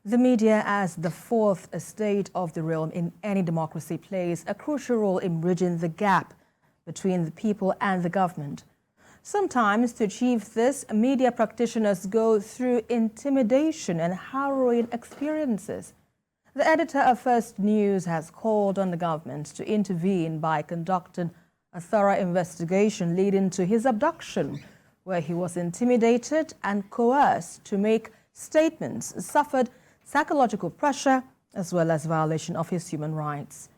The media, as the fourth estate of the realm in any democracy, plays a crucial role in bridging the gap between the people and the government. Sometimes, to achieve this, media practitioners go through intimidation and harrowing experiences. The editor of First News has called on the government to intervene by conducting a thorough investigation leading to his abduction, where he was intimidated and coerced to make statements, suffered psychological pressure, as well as violation of his human rights.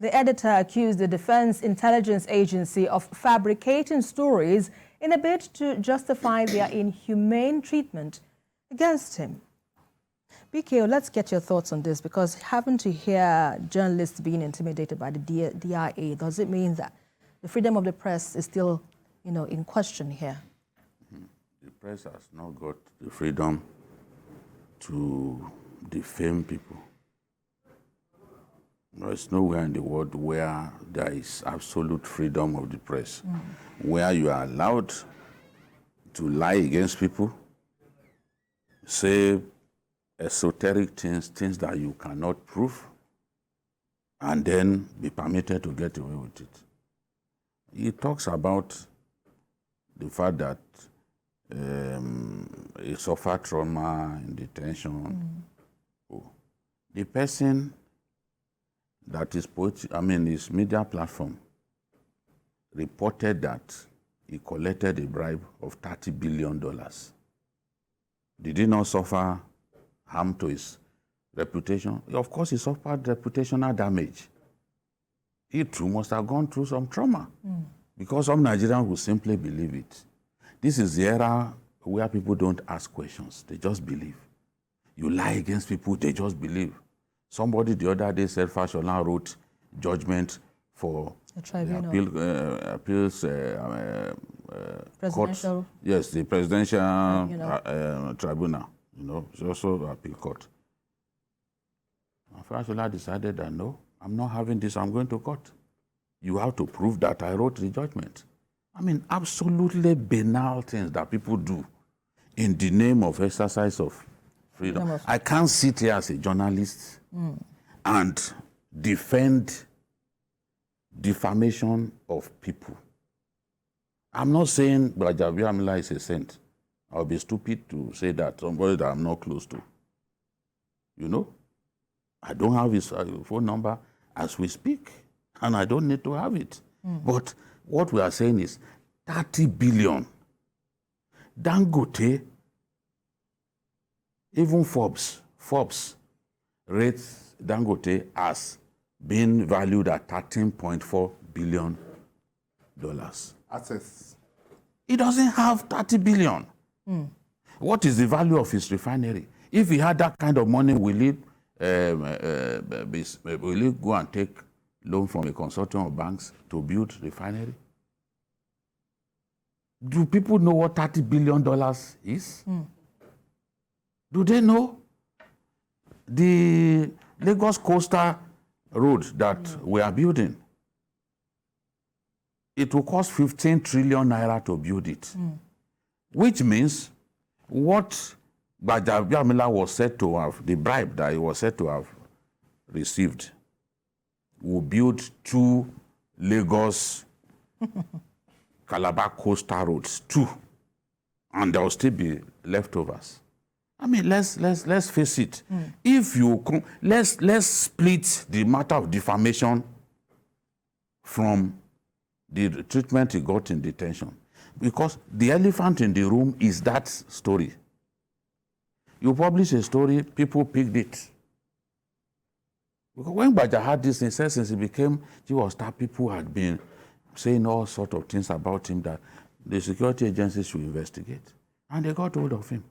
The editor accused the Defense Intelligence Agency of fabricating stories in a bid to justify their inhumane treatment against him. BKO, let's get your thoughts on this, because having to hear journalists being intimidated by the DIA, does it mean that the freedom of the press is still, in question here? The press has not got the freedom to defame people. There is nowhere in the world where there is absolute freedom of the press, where you are allowed to lie against people, say esoteric things that you cannot prove, and then be permitted to get away with it. He talks about the fact that he suffered trauma in detention. The person that his media platform reported that he collected a bribe of $30 billion. Did he not suffer harm to his reputation? Of course, he suffered reputational damage. He too must have gone through some trauma, because some Nigerians will simply believe it. This is the era where people don't ask questions, they just believe. You lie against people, they just believe. Somebody the other day said Fashola wrote judgment for the appeals court. Yes, the presidential tribunal. It's also appeal court. And Fashola decided that no, I'm not having this, I'm going to court. You have to prove that I wrote the judgment. Absolutely banal things that people do in the name of exercise of freedom. I can't sit here as a journalist and defend defamation of people. I'm not saying Gbajabiamila is a saint. I'll be stupid to say that, somebody that I'm not close to. I don't have his phone number as we speak, and I don't need to have it. But what we are saying is 30 billion. Dangote, even Forbes rates Dangote as being valued at $13.4 billion. Assets. He doesn't have 30 billion. What is the value of his refinery? If he had that kind of money, will he go and take loan from a consortium of banks to build refinery? Do people know what $30 billion is? Do they know? The Lagos Coastal Road that we are building, it will cost 15 trillion naira to build it. Which means what Gbajabiamila was said to have, the bribe that he was said to have received, will build 2 Lagos Calabar coastal roads, 2, and there will still be leftovers. Let's face it. If you let's split the matter of defamation from the treatment he got in detention, because the elephant in the room is that story. You publish a story, people picked it. Because when Gbaja had this, he said since he became Chief of Staff, people had been saying all sorts of things about him that the security agencies should investigate. And they got hold of him.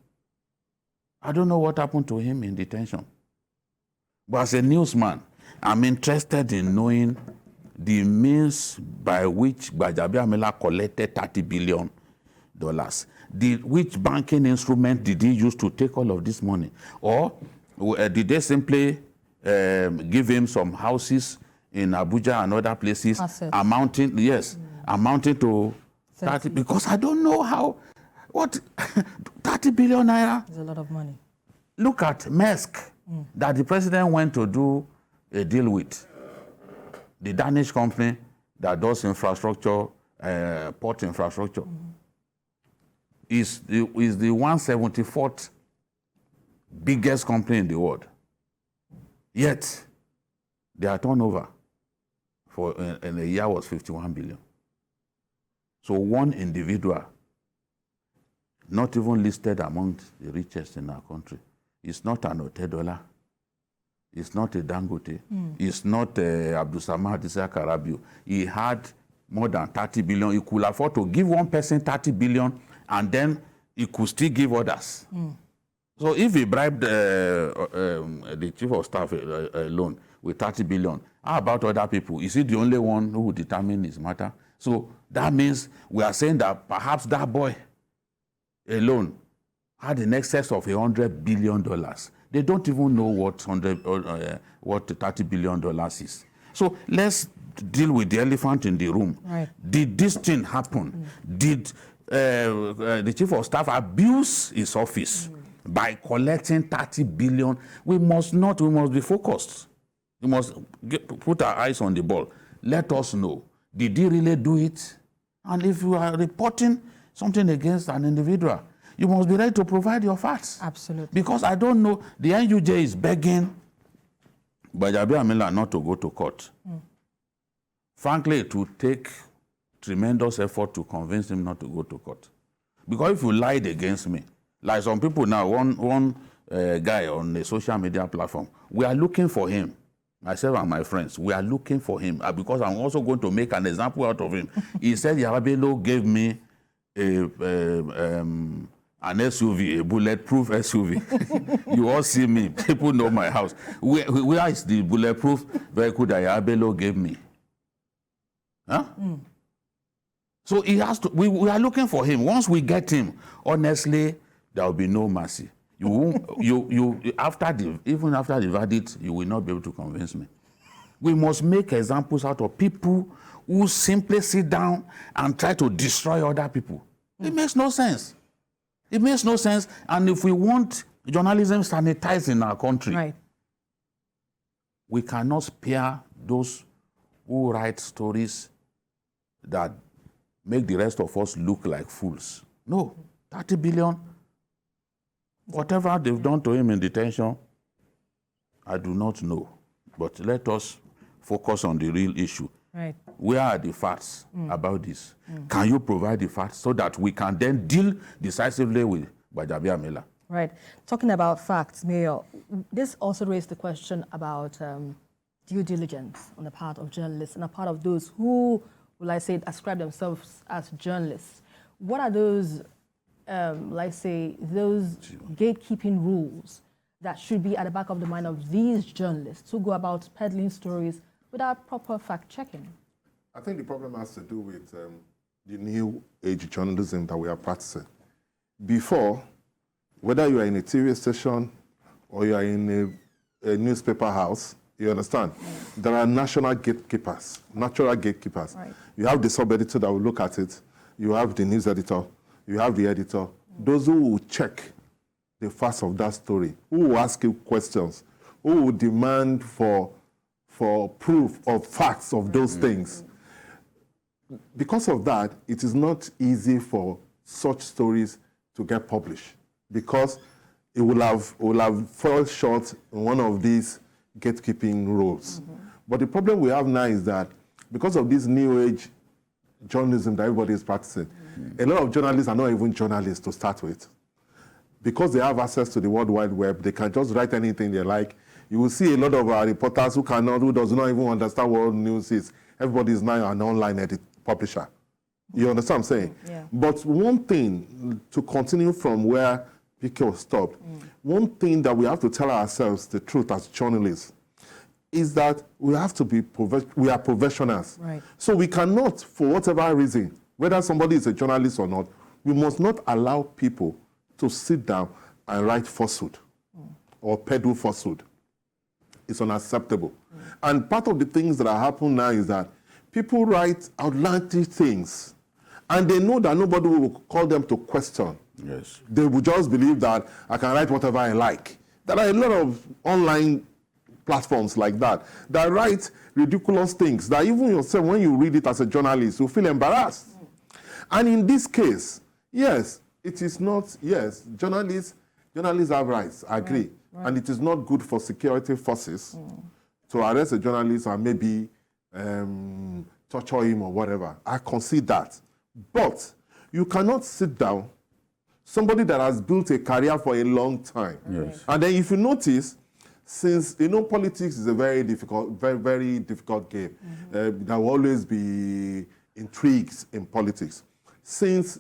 I don't know what happened to him in detention. But as a newsman, I'm interested in knowing the means by which Gbajabiamila collected $30 billion. Which banking instrument did he use to take all of this money? Or did they simply give him some houses in Abuja and other places, amounting to 30? Because I don't know how, 30 billion naira? It's a lot of money. Look at Maersk. that the president went to do a deal with the Danish company that does infrastructure, port infrastructure, is the 174th biggest company in the world. Yet, their turnover in a year was 51 billion. So one individual, not even listed among the richest in our country, is not an Otedola, it's not a Dangote, it's not Abdulsamad Isa Karabio. He had more than 30 billion. He could afford to give one person 30 billion and then he could still give others. So if he bribed the chief of staff alone with 30 billion, how about other people? Is he the only one who will determine his matter? So that means we are saying that perhaps that boy alone had in excess of $100 billion. They don't even know what $30 billion is. So let's deal with the elephant in the room. Right. Did this thing happen? Did the chief of staff abuse his office by collecting 30 billion? We must be focused. We must put our eyes on the ball. Let us know, did he really do it? And if you are reporting something against an individual, you must be ready to provide your facts. Absolutely. Because I don't know, the NUJ is begging Gbajabiamila not to go to court. Frankly, it would take tremendous effort to convince him not to go to court. Because if you lied against me, like some people now, one guy on a social media platform, we are looking for him. Myself and my friends, we are looking for him because I'm also going to make an example out of him. He said Yarabelo gave me an SUV, a bulletproof SUV. You all see me. People know my house. Where is the bulletproof vehicle that Yarabelo gave me? Huh? So he has to. We are looking for him. Once we get him, honestly, there will be no mercy. You won't, even after the verdict, you will not be able to convince me. We must make examples out of people who simply sit down and try to destroy other people. It makes no sense. It makes no sense. And if we want journalism sanitized in our country, Right. we cannot spare those who write stories that make the rest of us look like fools. No, 30 billion. Whatever they've done to him in detention, I do not know. But let us focus on the real issue. Right. Where are the facts about this? Can you provide the facts so that we can then deal decisively with Gbajabiamila? Right. Talking about facts, Mayor, this also raised the question about due diligence on the part of journalists and a part of those who, will I say, ascribe themselves as journalists. What are those those gatekeeping rules that should be at the back of the mind of these journalists who go about peddling stories without proper fact-checking? I think the problem has to do with the new age journalism that we are practicing. Before, whether you are in a TV station or you are in a newspaper house, you understand, there are national gatekeepers, natural gatekeepers. Right. You have the sub-editor that will look at it. You have the news editor. You have the editor. Those who will check the facts of that story, who will ask you questions, who will demand for proof of facts of those things. Because of that, it is not easy for such stories to get published because it will have fallen short in one of these gatekeeping roles. But the problem we have now is that because of this new age journalism that everybody is practicing, a lot of journalists are not even journalists to start with. Because they have access to the World Wide Web, they can just write anything they like. You will see a lot of our reporters who does not even understand what news is. Everybody is now an online publisher. You understand what I'm saying? Yeah. But one thing, to continue from where Pico stopped, one thing that we have to tell ourselves the truth as journalists is that we have to be, we are professionals. Right. So we cannot, for whatever reason, whether somebody is a journalist or not, we must not allow people to sit down and write falsehood or peddle falsehood. It's unacceptable. And part of the things that are happening now is that people write outlandish things and they know that nobody will call them to question. Yes. They will just believe that I can write whatever I like There are a lot of online platforms like that write ridiculous things that even yourself, when you read it as a journalist, you feel embarrassed. And in this case, yes, it is not, yes, journalists have rights, I agree. Right. And it is not good for security forces to arrest a journalist and maybe torture him or whatever. I concede that. But you cannot sit down, somebody that has built a career for a long time. Yes. And then if you notice, since, politics is a very, very difficult game. There will always be intrigues in politics. Since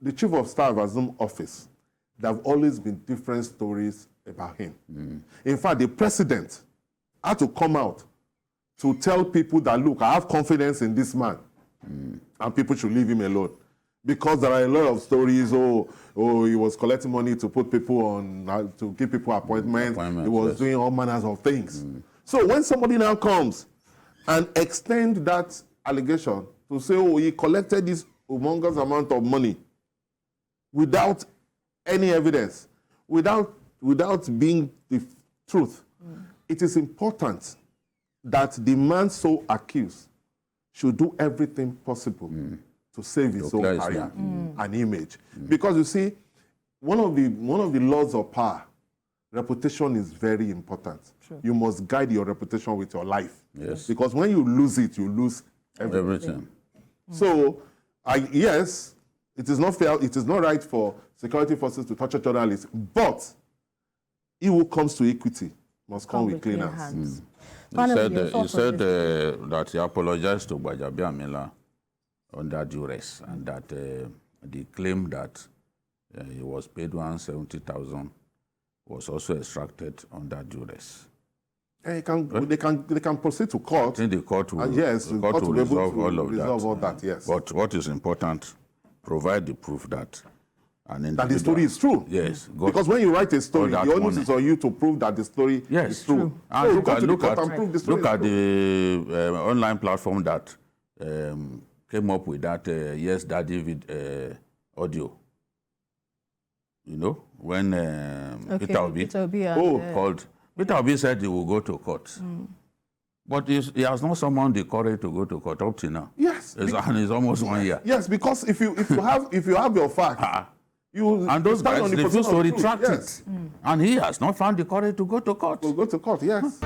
the chief of staff assumed office, there have always been different stories about him. In fact, the president had to come out to tell people that, look, I have confidence in this man, and people should leave him alone. Because there are a lot of stories, he was collecting money to put people on, to give people appointments. He was doing all manners of things. So when somebody now comes and extend that allegation to say, he collected this humongous amount of money without any evidence, without being the truth, it is important that the man so accused should do everything possible to save his own career and image. Because you see, one of the laws of power, reputation is very important. True. You must guide your reputation with your life. Yes. Because when you lose it, you lose everything. So, yes, it is not fair, it is not right for security forces to torture journalists, but he who comes to equity must come with clean hands. He said that he apologized to Gbajabiamila under duress, and that the claim that he was paid 170,000 was also extracted under duress. They can proceed to court. I think the court will, yes, the court will resolve all that. Yes. But what is important, provide the proof that that the story is true. Yes. Because when you write a story, the onus is on you to prove that the story is true. And so look at the online platform that came up with that Yes Daddy audio. When Peter Obi called. Peter Obi said he will go to court. But he has not summoned the courage to go to court up to now. Yes. And it's almost 1 year. Yes, because if you have your facts, and those guys refuse to retract it. And he has not found the courage to go to court. Will go to court, yes.